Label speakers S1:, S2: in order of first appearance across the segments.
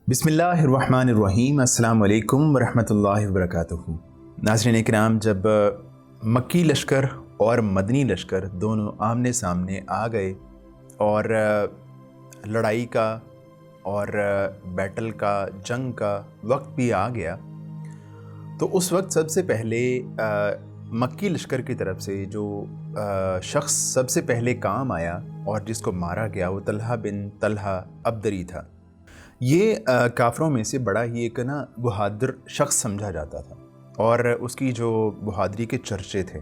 S1: बिस्मिल्लाहिर्रहमानिर्रहीम। अस्सलाम वालेकुम वरहमतुल्लाहि वबरकातुहू। नाज़रीन इकराम, जब मक्की लश्कर और मदनी लश्कर दोनों आमने सामने आ गए और लड़ाई का और बैटल का, जंग का वक्त भी आ गया, तो उस वक्त सबसे पहले मक्की लश्कर की तरफ से जो शख्स सबसे पहले काम आया और जिसको मारा गया वो तलहा बिन तलहा अब्दरी था। ये काफ़रों में से बड़ा ही एक बहादुर शख्स समझा जाता था और उसकी जो बहादरी के चर्चे थे।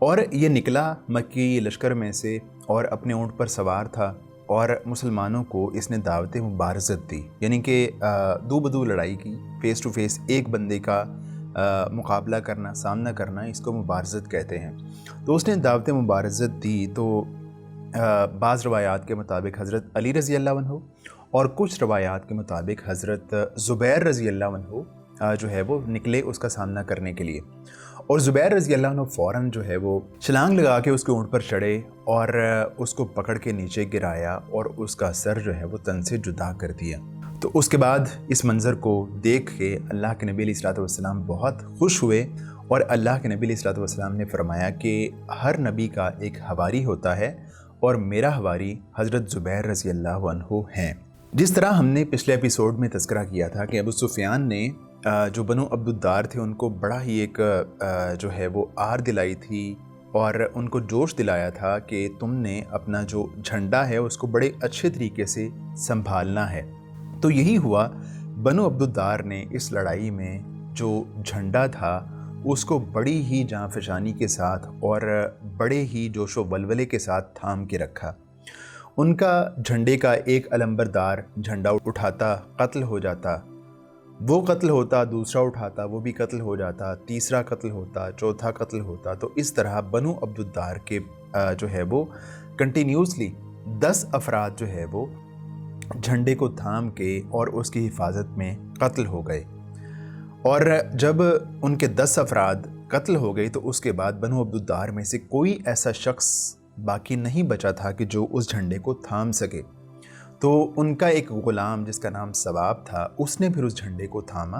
S1: और ये निकला मक्की लश्कर में से और अपने ऊँट पर सवार था और मुसलमानों को इसने दावत मुबारज़त दी, यानी कि दो बदू लड़ाई की, फ़ेस टू फेस एक बंदे का मुकाबला करना, सामना करना, इसको मुबारज़त कहते हैं। तो उसने दावत मुबारज़त दी। तो बाज़ रवायात के मुताबिक हज़रत अली रज़ी अल्लाह अन्हु और कुछ रवायात के मुताबिक हज़रत ज़ुबैर रज़ी अल्लाह अन्हु जो है वो निकले उसका सामना करने के लिए। और ज़ुबैर रज़ी अल्लाह अन्हु फ़ौरन जो है वो छलांग लगा के उसके ऊँट पर चढ़े और उसको पकड़ के नीचे गिराया और उसका सर जो है वो तन से जुदा कर दिया। तो उसके बाद इस मंज़र को देख के अल्लाह के नबी अलैहिस्सलातु वस्सलाम बहुत खुश हुए और अल्लाह के नबी अलैहिस्सलातु वस्सलाम ने फरमाया कि हर नबी का एक हवारी होता है और मेरा हवारी हज़रत ज़ुबैर रज़ी अल्लाह अन्हु हैं। जिस तरह हमने पिछले एपिसोड में तज़किरा किया था कि अबू सुफियान ने जो बनु अब्दुद्दार थे उनको बड़ा ही एक जो है वो आर दिलाई थी और उनको जोश दिलाया था कि तुमने अपना जो झंडा है उसको बड़े अच्छे तरीके से संभालना है। तो यही हुआ, बनु अब्दुद्दार ने इस लड़ाई में जो झंडा था उसको बड़ी ही जांफशानी के साथ और बड़े ही जोशो वलवले के साथ थाम के रखा। उनका झंडे का एक अलंबरदार झंडा उठाता, कत्ल हो जाता, वो कत्ल होता, दूसरा उठाता, वो भी कत्ल हो जाता, तीसरा कत्ल होता, चौथा कत्ल होता। तो इस तरह बनु अब्दुद्दार के जो है वो कंटिन्यूसली 10 अफराद जो है वो झंडे को थाम के और उसकी हिफाजत में कत्ल हो गए। और जब उनके 10 अफराद कत्ल हो गए तो उसके बाद बनु अब्दुद्दार में से कोई ऐसा शख्स बाकी नहीं बचा था कि जो उस झंडे को थाम सके। तो उनका एक ग़ुलाम जिसका नाम सवाब था, उसने फिर उस झंडे को थामा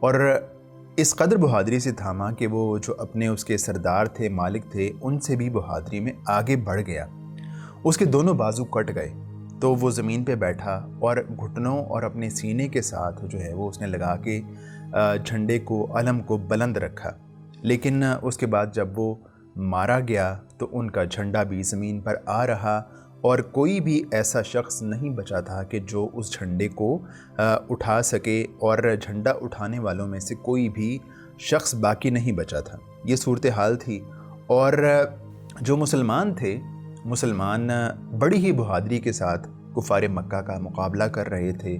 S1: और इस कदर बहादरी से थामा कि वो जो अपने उसके सरदार थे, मालिक थे, उनसे भी बहादरी में आगे बढ़ गया। उसके दोनों बाजू कट गए तो वो ज़मीन पे बैठा और घुटनों और अपने सीने के साथ जो है वो उसने लगा के झंडे को, अलम को बुलंद रखा। लेकिन उसके बाद जब वो मारा गया तो उनका झंडा भी ज़मीन पर आ रहा और कोई भी ऐसा शख्स नहीं बचा था कि जो उस झंडे को उठा सके और झंडा उठाने वालों में से कोई भी शख्स बाकी नहीं बचा था। ये सूरत हाल थी और जो मुसलमान थे, मुसलमान बड़ी ही बहादरी के साथ कुफार मक्का का मुकाबला कर रहे थे,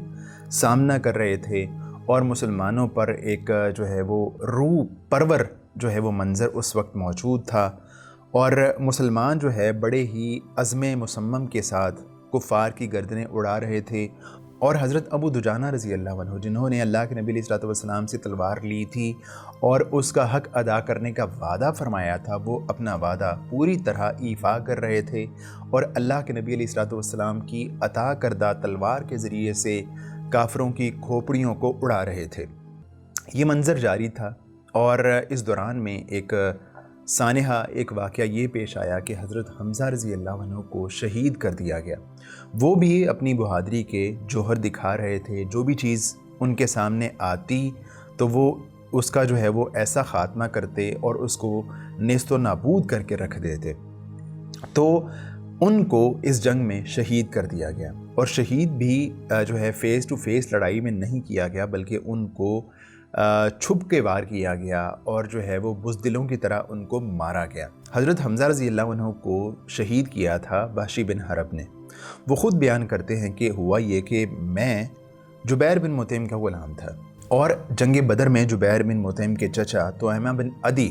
S1: सामना कर रहे थे और मुसलमानों पर एक जो है वो रूह परवर जो है वो मंज़र उस वक्त मौजूद था और मुसलमान जो है बड़े ही अज़्म मुसम्मम के साथ कुफ़ार की गर्दनें उड़ा रहे थे। और हज़रत अबू दुजाना रज़ी अल्लाह अन्हु, जिन्होंने अल्लाह के नबी अलैहिस्सलातु वस्सलाम से तलवार ली थी और उसका हक़ अदा करने का वादा फ़रमाया था, वो अपना वादा पूरी तरह ईफ़ा कर रहे थे और अल्लाह के नबी अलैहिस्सलातु वस्सलाम की अता करदा तलवार के ज़रिए से काफ़रों की खोपड़ियों को उड़ा रहे थे। ये मंज़र जारी था और इस दौरान में एक सानिहा, एक वाक़या ये पेश आया कि हज़रत हमज़ा रज़ी अल्लाह अन्हु को शहीद कर दिया गया। वो भी अपनी बहादरी के जौहर दिखा रहे थे, जो भी चीज़ उनके सामने आती तो वो उसका जो है वो ऐसा ख़ात्मा करते और उसको नेस्तो नाबूद करके रख देते। तो उनको इस जंग में शहीद कर दिया गया और शहीद भी जो है फ़ेस टू फेस लड़ाई में नहीं किया गया, बल्कि उनको छुप के वार किया गया और जो है वो बुज़दिलों की तरह उनको मारा गया। हज़रत हमज़ा रज़ी अल्लाह अन्हु को शहीद किया था वहशी बिन हरब ने। वो ख़ुद बयान करते हैं कि हुआ ये कि मैं जुबैर बिन मुतइम का ग़ुलाम था और जंग बदर में जुबैर बिन मुतइम के चचा तुअयमा बिन अदी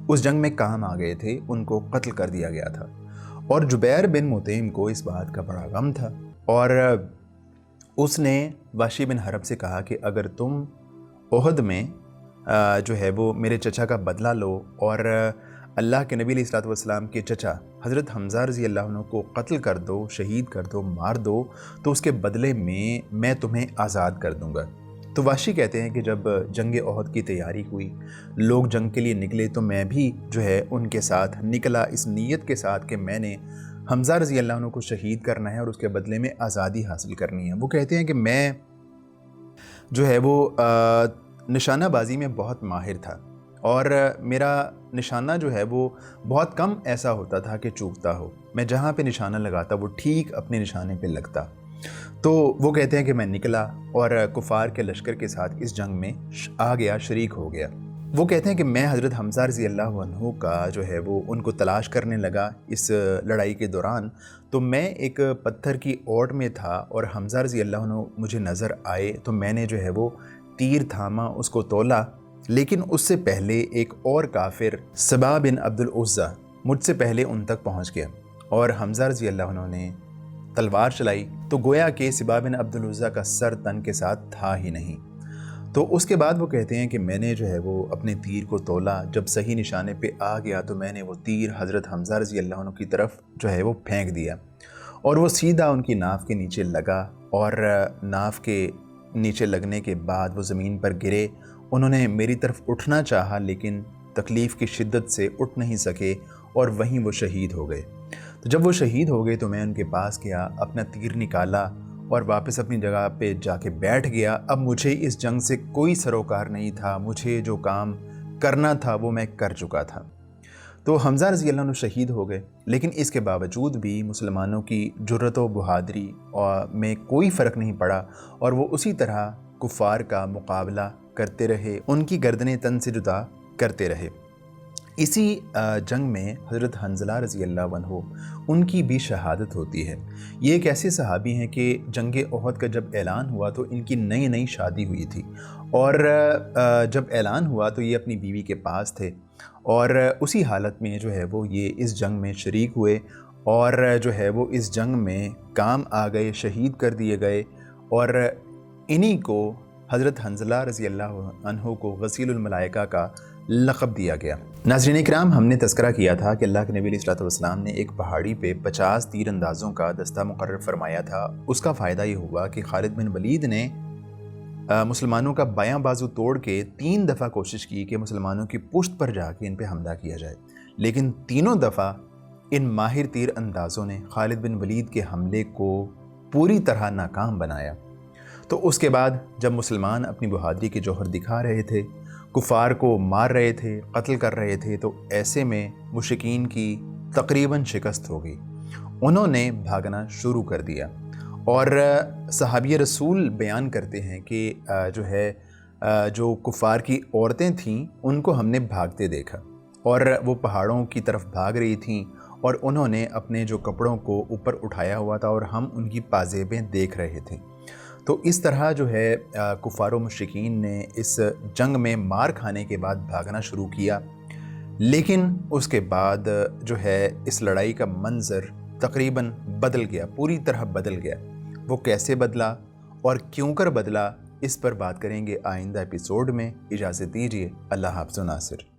S1: उस जंग में काम आ गए थे, उनको कत्ल कर दिया गया था। और जुबैर बिन मुतइम को इस बात का बड़ा गम था और उसने वहशी बिन हरब से कहा कि अगर तुम ओहद में जो है वो मेरे चचा का बदला लो और اللہ کے نبی علیہ الصلوۃ والسلام کے چچا حضرت حمزہ رضی اللہ عنہ کو قتل کر دو، شہید کر دو، مار دو، تو اس کے بدلے میں تمہیں آزاد کر دوں گا۔ تو وحشی کہتے ہیں کہ جب جنگ احد کی تیاری ہوئی، لوگ جنگ کے لیے نکلے، تو میں بھی جو ہے ان کے ساتھ نکلا، اس نیت کے ساتھ کہ میں نے حمزہ رضی اللہ عنہ کو شہید کرنا ہے اور اس کے بدلے میں آزادی حاصل کرنی ہے۔ وہ کہتے ہیں کہ میں جو ہے وہ نشانہ بازی میں بہت ماہر تھا، اور میرا نشانہ جو ہے وہ بہت کم ایسا ہوتا تھا کہ چوکتا ہو، میں جہاں پہ نشانہ لگاتا وہ ٹھیک اپنے نشانے پہ لگتا۔ تو وہ کہتے ہیں کہ میں نکلا اور کفار کے لشکر کے ساتھ اس جنگ میں آ گیا، شریک ہو گیا۔ وہ کہتے ہیں کہ میں حضرت حمزہ رضی اللہ عنہ کا جو ہے وہ ان کو تلاش کرنے لگا اس لڑائی کے دوران۔ تو میں ایک پتھر کی اوٹ میں تھا اور حمزہ رضی اللہ عنہ مجھے نظر آئے، تو میں نے جو ہے وہ تیر تھاما، اس کو تولا، لیکن اس سے پہلے ایک اور کافر سبا بن عبد العزیٰ مجھ سے پہلے ان تک پہنچ گیا، اور حمزہ رضی اللہ عنہ نے تلوار چلائی تو گویا کہ سبا بن عبد العزیٰ کا سر تن کے ساتھ تھا ہی نہیں۔ تو اس کے بعد وہ کہتے ہیں کہ میں نے جو ہے وہ اپنے تیر کو تولا، جب صحیح نشانے پہ آ گیا تو میں نے وہ تیر حضرت حمزہ رضی اللہ عنہ کی طرف جو ہے وہ پھینک دیا، اور وہ سیدھا ان کی ناف کے نیچے لگا، اور ناف کے نیچے لگنے کے بعد وہ زمین پر گرے۔ انہوں نے میری طرف اٹھنا چاہا لیکن تکلیف کی شدت سے اٹھ نہیں سکے، اور وہیں وہ شہید ہو گئے۔ تو جب وہ شہید ہو گئے تو میں ان کے پاس گیا، اپنا تیر نکالا اور واپس اپنی جگہ پہ جا کے بیٹھ گیا۔ اب مجھے اس جنگ سے کوئی سروکار نہیں تھا، مجھے جو کام کرنا تھا وہ میں کر چکا تھا۔ تو حمزہ رضی اللہ عنہ شہید ہو گئے، لیکن اس کے باوجود بھی مسلمانوں کی جرأت و بہادری میں کوئی فرق نہیں پڑا، اور وہ اسی طرح کفار کا مقابلہ کرتے رہے، ان کی گردنیں تن سے جدا کرتے رہے۔ اسی جنگ میں حضرت حنظلہ رضی اللہ عنہ ان کی بھی شہادت ہوتی ہے۔ یہ ایک ایسے صحابی ہیں کہ جنگ احد کا جب اعلان ہوا تو ان کی نئی شادی ہوئی تھی، اور جب اعلان ہوا تو یہ اپنی بیوی کے پاس تھے، اور اسی حالت میں جو ہے وہ یہ اس جنگ میں شریک ہوئے، اور جو ہے وہ اس جنگ میں کام آ گئے، شہید کر دیے گئے، اور انہی کو حضرت حنظلہ رضی اللہ عنہ کو غسیل الملائکہ کا لقب دیا گیا۔ ناظرین اکرام، ہم نے تذکرہ کیا تھا کہ اللہ کے نبی علیہ الصلوۃ والسلام نے ایک پہاڑی پہ 50 تیر اندازوں کا دستہ مقرر فرمایا تھا۔ اس کا فائدہ یہ ہوا کہ خالد بن ولید نے مسلمانوں کا بایاں بازو توڑ کے 3 دفعہ کوشش کی کہ مسلمانوں کی پشت پر جا کے ان پہ حملہ کیا جائے، لیکن تینوں دفعہ ان ماہر تیر اندازوں نے خالد بن ولید کے حملے کو پوری طرح ناکام بنایا۔ تو اس کے بعد جب مسلمان اپنی بہادری کے جوہر دکھا رہے تھے، کفار کو مار رہے تھے، قتل کر رہے تھے، تو ایسے میں مشرکین کی تقریباً شکست ہو گئی۔ انہوں نے بھاگنا شروع کر دیا، اور صحابی رسول بیان کرتے ہیں کہ جو کفار کی عورتیں تھیں ان کو ہم نے بھاگتے دیکھا، اور وہ پہاڑوں کی طرف بھاگ رہی تھیں، اور انہوں نے اپنے جو کپڑوں کو اوپر اٹھایا ہوا تھا اور ہم ان کی پازیبیں دیکھ رہے تھے۔ تو اس طرح جو ہے کفار و مشرکین نے اس جنگ میں مار کھانے کے بعد بھاگنا شروع کیا، لیکن اس کے بعد جو ہے اس لڑائی کا منظر تقریباً بدل گیا، پوری طرح بدل گیا۔ وہ کیسے بدلا اور کیوں کر بدلا، اس پر بات کریں گے آئندہ ایپیسوڈ میں۔ اجازت دیجیے، اللہ حافظ و ناصر۔